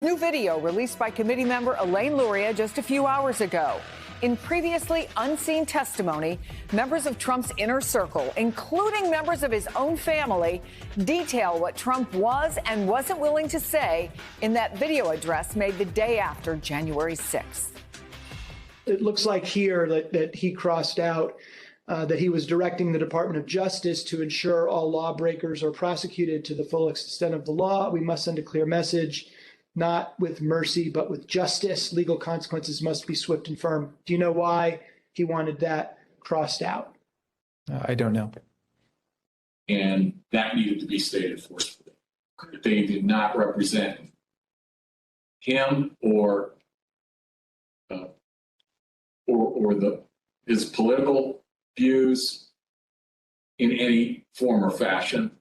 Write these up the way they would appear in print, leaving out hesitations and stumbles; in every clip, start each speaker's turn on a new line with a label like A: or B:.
A: new video released by committee member Elaine Luria just a few hours ago. In previously unseen testimony, members of Trump's inner circle, including members of his own family, detail what Trump was and wasn't willing to say in that video address made the day after January 6th.
B: It looks like here that he crossed out that he was directing the Department of Justice to ensure all lawbreakers are prosecuted to the full extent of the law. We must send a clear message, not with mercy, but with justice. Legal consequences must be swift and firm. Do you know why he wanted that crossed out?
C: I don't know.
D: And that needed to be stated forcefully. They did not represent him or his political views in any form or fashion.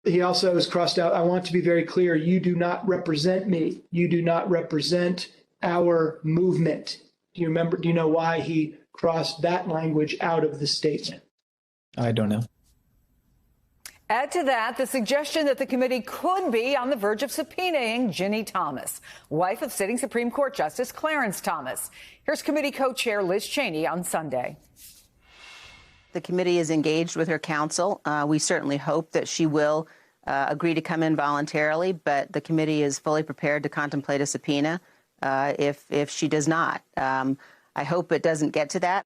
B: He also has crossed out, I want to be very clear, you do not represent me. You do not represent our movement. Do you know why he crossed that language out of the statement?
C: I don't know.
A: Add to that the suggestion that the committee could be on the verge of subpoenaing Ginny Thomas, wife of sitting Supreme Court Justice Clarence Thomas. Here's committee co-chair Liz Cheney on Sunday.
E: The committee is engaged with her counsel. We certainly hope that she will agree to come in voluntarily, but the committee is fully prepared to contemplate a subpoena if she does not. I hope it doesn't get to that.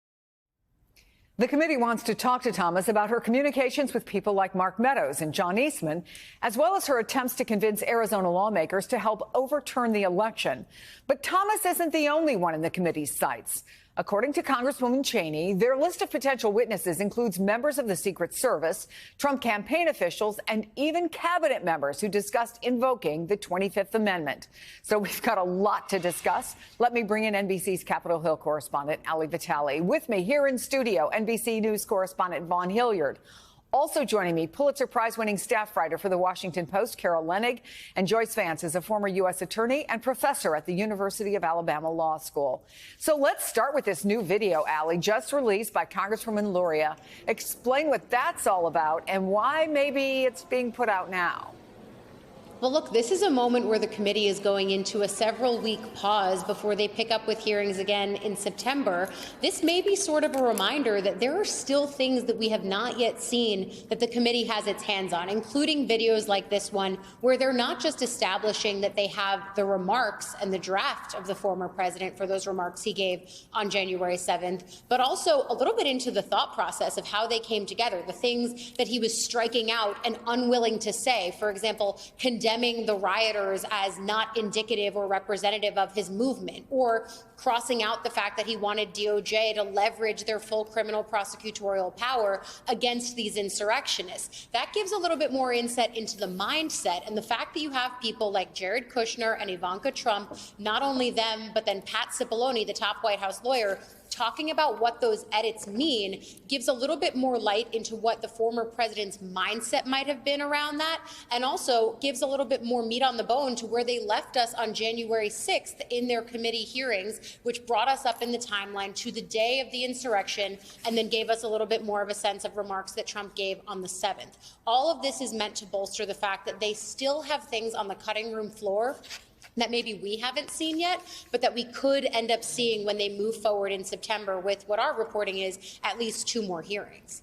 A: The committee wants to talk to Thomas about her communications with people like Mark Meadows and John Eastman, as well as her attempts to convince Arizona lawmakers to help overturn the election. But Thomas isn't the only one in the committee's sights. According to Congresswoman Cheney, their list of potential witnesses includes members of the Secret Service, Trump campaign officials, and even cabinet members who discussed invoking the 25th Amendment. So we've got a lot to discuss. Let me bring in NBC's Capitol Hill correspondent, Ali Vitale. With me here in studio, NBC News correspondent Vaughn Hilliard. Also joining me, Pulitzer Prize-winning staff writer for The Washington Post, Carol Leonnig, and Joyce Vance is a former U.S. attorney and professor at the University of Alabama Law School. So let's start with this new video, Ali, just released by Congresswoman Luria. Explain what that's all about and why maybe it's being put out now.
F: Well, look, this is a moment where the committee is going into a several-week pause before they pick up with hearings again in September. This may be sort of a reminder that there are still things that we have not yet seen that the committee has its hands on, including videos like this one, where they're not just establishing that they have the remarks and the draft of the former president for those remarks he gave on January 7th, but also a little bit into the thought process of how they came together, the things that he was striking out and unwilling to say. For example, condemning the rioters as not indicative or representative of his movement, or crossing out the fact that he wanted DOJ to leverage their full criminal prosecutorial power against these insurrectionists. That gives a little bit more insight into the mindset, and the fact that you have people like Jared Kushner and Ivanka Trump, not only them, but then Pat Cipollone, the top White House lawyer, talking about what those edits mean gives a little bit more light into what the former president's mindset might have been around that, and also gives a little bit more meat on the bone to where they left us on January 6th in their committee hearings, which brought us up in the timeline to the day of the insurrection, and then gave us a little bit more of a sense of remarks that Trump gave on the 7th. All of this is meant to bolster the fact that they still have things on the cutting room floor that maybe we haven't seen yet, but that we could end up seeing when they move forward in September with what our reporting is at least 2 more hearings.